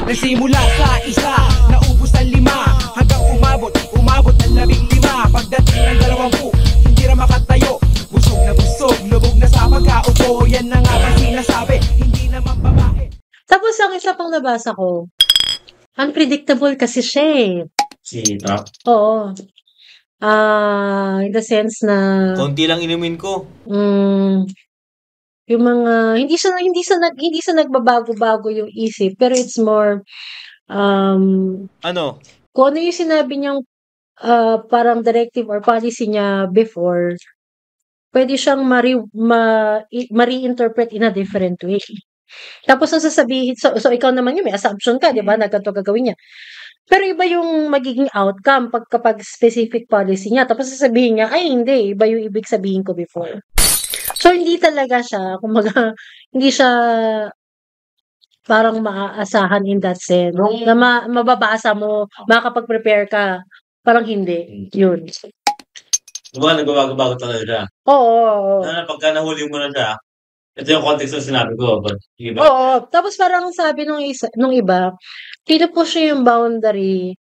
Nagsimula sa isa, naubos ang 5, hanggang umabot ng 15. Pagdating ng 20, hindi na makatayo. Busog, lubog na sa pagkaupo. Yan na nga ba sinasabi, hindi naman babae. Tapos ang isa pang nabasa ko, unpredictable kasi siya eh. Si Trump? Oo. In the sense na konti lang inumin ko. Yung mga hindi siya nagbabago-bago yung isip, pero it's more Ano? kung ano yung sinabi niyang parang directive or policy niya before, pwede siyang ma-reinterpret in a different way. Tapos ang sasabihin, so ikaw naman yun, may assumption ka, di ba, na ganito gagawin niya. Pero iba yung magiging outcome kapag specific policy niya. Tapos sasabihin niya, ay hindi, iba yung ibig sabihin ko before. So hindi talaga siya, kumbaga, hindi siya parang maaasahan in that sense. Na mababasa mo, makakapag-prepare ka. Parang hindi. Yun. Diba, nagbabago-bago talaga. Oo. Pagka nahuli mo na siya, ito yung context na sinabi ko. But, diba? Oo. Tapos parang sabi nung iba, pinupush niya yung boundary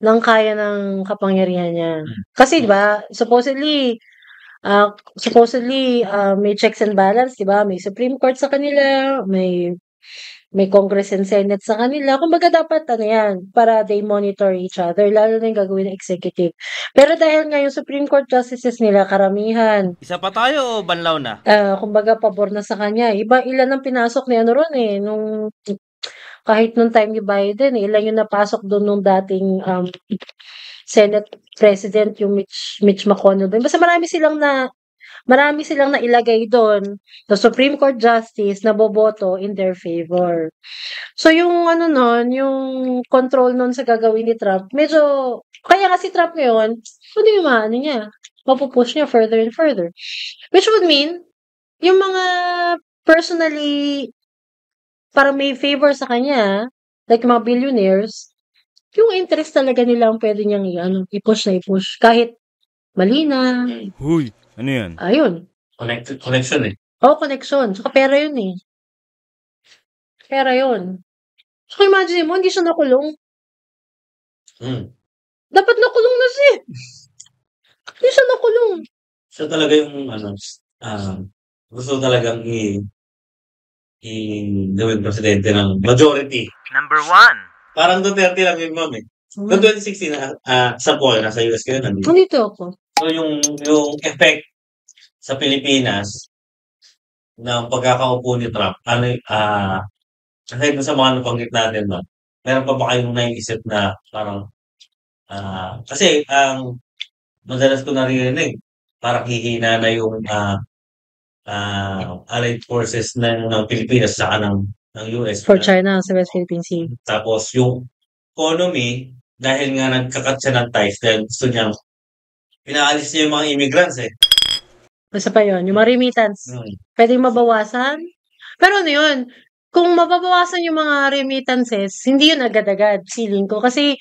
ng kaya ng kapangyarihan niya. Kasi diba, supposedly, may checks and balance, diba? May Supreme Court sa kanila, may Congress and Senate sa kanila. Kumbaga dapat yan, para they monitor each other, lalo na yung gagawin ng executive. Pero dahil nga yung Supreme Court justices nila, karamihan. Isa pa tayo o banlaw na? Kumbaga pabor na sa kanya. Ilan ang pinasok ni ano ron eh, kahit nung time ni Biden, ilan yung napasok doon nung dating Senate President, yung Mitch McConnell doon. Basta marami silang nailagay doon na Supreme Court Justice na boboto in their favor. So yung yung control nun sa gagawin ni Trump, medyo, kaya nga si Trump ngayon, yung niya, mapupush niya further and further. Which would mean, yung mga personally, parang may favor sa kanya, like mga billionaires, yung interest talaga nila ang pwede niyang i-push. Kahit mali na. Huy, ano yan? Ayun. Connection eh. Connection. Saka pera yun eh. Pera yun. So imagine mo, hindi siya nakulong. Dapat nakulong na siya. Hindi siya nakulong. Siya talaga yung, gusto talagang gawin presidente ng majority. Number 1. Parang Duterte lang yung ma'am eh. Noong 2016, sa Paul, nasa US kayo nandito. Nandito ako. So yung effect sa Pilipinas ng pagkakaupo ni Trump, kahit sa mga napanggit natin, no? Meron pa ba kayong naiisip na parang, kasi madalas ko naririnig, parang hihina na yung allied forces ng Pilipinas sa ng US. For China, sa West Philippine Sea. Tapos yung economy, dahil nga nagkakat siya ng ties, dahil gusto niyang pinaalis niya yung mga immigrants eh. Basta pa yun, yung mga remittance. Pwedeng mabawasan. Pero yun, kung mababawasan yung mga remittances, hindi yun agad-agad, feeling ko. Kasi,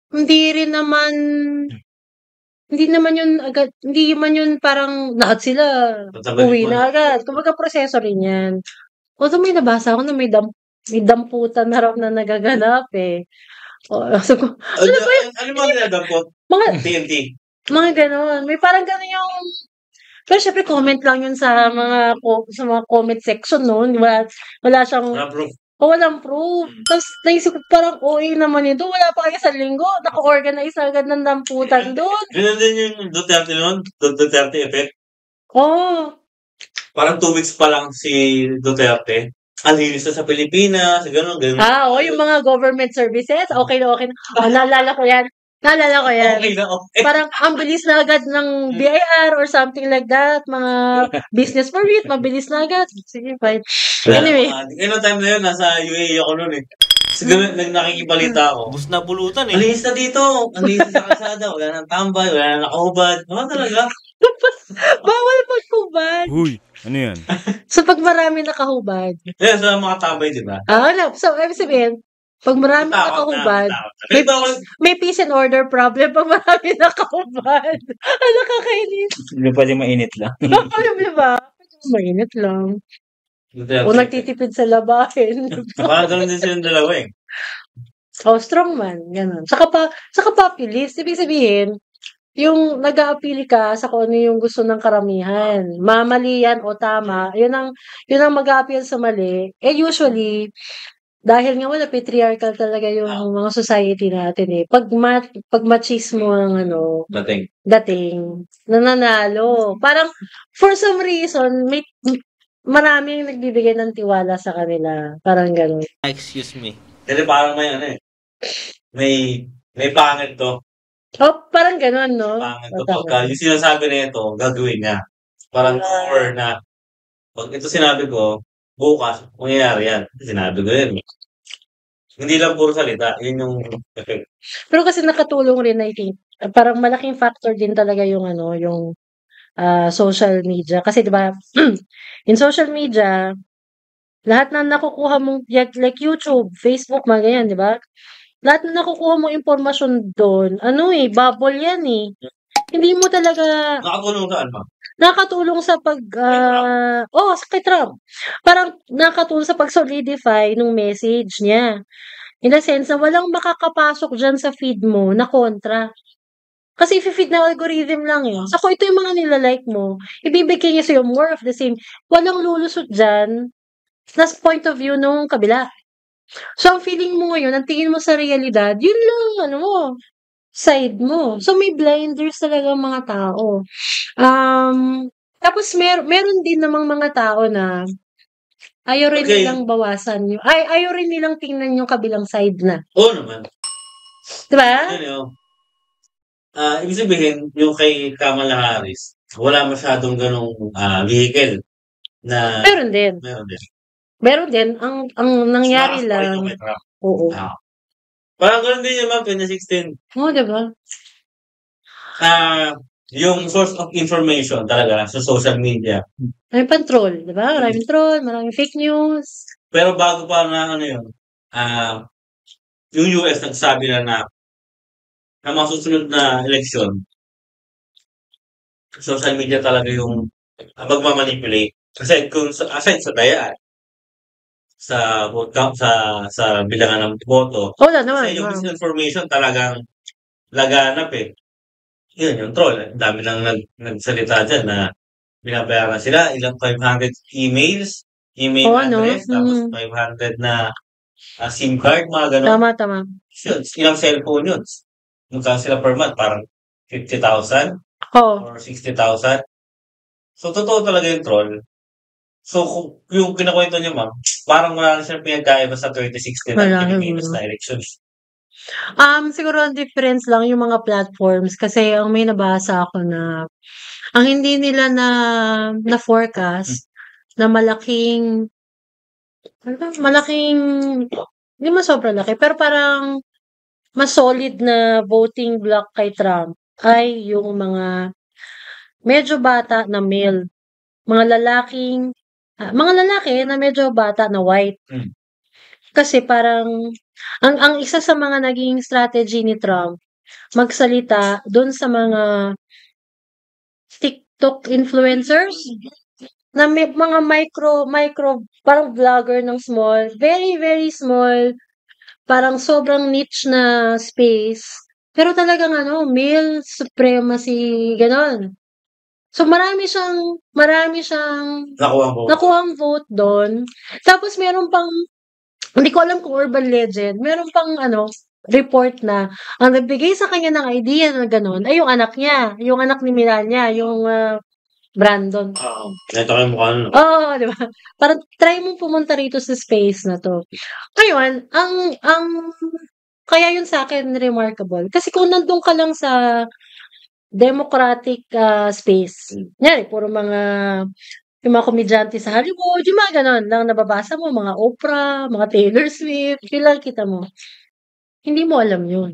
hindi naman yun agad, hindi man yun parang lahat sila uwi na agad. Kumbaga proseso rin yan. Although may nabasa ako na may damputan na raw na nagaganap eh. So, ano mga niladampot? Mga TNT. Mga ganon. May parang ganon yung... Pero syempre comment lang yun sa mga comment section noon. Wala siyang... Walang proof. Tapos naisip ko parang OA naman ito. Wala pa kayo sa linggo. Naka-organize agad ng damputan doon. Ganun din yung Duterte noon? Duterte effect? Oo. Parang 2 weeks pa lang si Duterte. Ang linis na sa Pilipinas. Ganun. Yung mga government services. Okay na. Naalala ko yan. Okay na. Parang ang bilis na agad ng BIR or something like that. Mga business permit, mabilis na agad. Sige, fine. Anyway. Ganun time na yun, nasa UAE ako noon eh. Siguro nakikibalita ako. Bus na pulutan eh. Malinis na dito. Ang linis sa kalsada. Wala nang tambay. Wala nang nakahubad. Ano talaga? Bawal magkubad. Huy, ano yan? So, pag marami nakahubad. Sa mga tambay, di ba? So, ibig sabihin, pag marami nakahubad, may peace and order problem pag marami nakahubad. Nakakainis. Hindi pwede mainit lang. Diba? Mainit lang. O Duterte. nagtitipid sa labahin. Parang ganun din silang dalawa eh. O strongman, gano'n. Saka populist, ibig sabihin, yung nag-aapili ka sa kung ano yung gusto ng karamihan. Mali yan o tama, yun ang mag-a-appeal sa mali. Eh usually, dahil nga wala patriarchal talaga yung mga society natin eh. Pag machismo ang dating, nananalo. Parang, for some reason, maraming nagbibigay ng tiwala sa kanila. Parang gano'n. Excuse me. Kasi parang may pangit to. Parang gano'n, no? Pangit to. Pagka yung sinasabi na ito, gagawin niya. Parang over na, pag ito sinabi ko, bukas, mangyayari yan. Sinabi ko yun. Hindi lang puro salita, yun yung effect. Pero kasi nakatulong rin, I think. Parang malaking factor din talaga yung social media. Kasi 'di ba, in social media, lahat na nakukuha mong like YouTube, Facebook, mga ganyan, 'di ba? Lahat na nakukuha mong impormasyon doon, bubble yan eh. Hindi mo talaga Nakatulong saan ba? nakakatulong sa kay Trump. Parang nakakatulong sa pag-solidify ng message niya. In a sense na walang makakapasok dyan sa feed mo na kontra. Kasi feed na algorithm lang eh. So kung ito yung mga nilalike mo, ibibigay niya sa'yo more of the same. Walang lulusot dyan na point of view nung kabila. So ang feeling mo ngayon, ang tingin mo sa realidad, yun lang, side mo. So may blinders talaga mga tao. Tapos meron din namang mga tao na ayaw rin nilang bawasan ayaw rin nilang tingnan yung kabilang side na. Oo naman. Diba? Ibig sabihin, yung kay Kamala Harris, wala masyadong ganong vehicle na Meron din. Meron din. Ang nangyari mas lang. kay Trump. Oo. Parang ganun din yung 2016. Oo, diba? Yung source of information talaga sa social media. Maraming pan-troll, diba? Maraming troll, maraming fake news. Pero bago pa na yung US nagsabi na mga susunod na eleksyon, social media talaga yung magmamanipulate. Kasi aside sa dayaan, sa vote count, sa bilangan ng boto, Wala naman. kasi yung misinformation talagang laganap eh. Yun, yung troll. Ang dami nang nagsalita dyan na binabayaran sila, ilang 500 email address, tapos 500 na SIM card, mga ganun. Tama. Ilang cellphone yun. Magkano sila per month? Parang 50,000 or 60,000. So, totoo talaga yung troll. So, yung kinakwento niya, ma'am, parang wala na siya pinagkaiba sa 2016 na Pilipinas na elections. Siguro ang difference lang yung mga platforms kasi ang may nabasa ako na ang hindi nila na forecast na malaking hindi man sobrang laki pero parang mas solid na voting block kay Trump ay yung mga medyo bata na male, mga lalaki na medyo bata na white. Kasi parang ang isa sa mga naging strategy ni Trump, magsalita doon sa mga TikTok influencers na may mga micro parang vlogger ng small, very, very small, parang sobrang niche na space. Pero talagang male supremacy, ganon. So marami siyang nakuhang vote doon. Tapos meron pang hindi ko alam kung urban legend, meron pang report na ang nagbigay sa kanya ng idea na gano'n ay yung anak niya, yung anak ni Melania, yung Brandon. Ito kayo mukha nun. Oo, di ba? Parang try mong pumunta rito sa space na to. Ngayon, kaya yun sa akin remarkable. Kasi kung nandun ka lang sa democratic space, nyari, puro yung mga komedyante sa Hollywood, yung mga ganon lang nababasa mo, mga Oprah, mga Taylor Swift, yun lang kita mo. Hindi mo alam yun.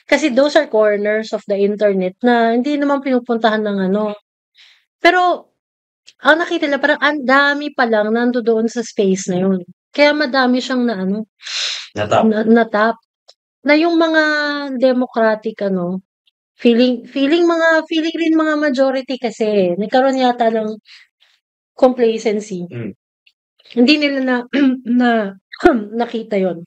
Kasi those are corners of the internet na hindi naman pinupuntahan ng Pero, ang nakita nila, parang ang dami pa lang nandoon sa space na yun. Kaya madami siyang natap. Na yung mga democratic, feeling rin mga majority kasi, nagkaroon yata ng complacency. Hindi nila na na nakita 'yun.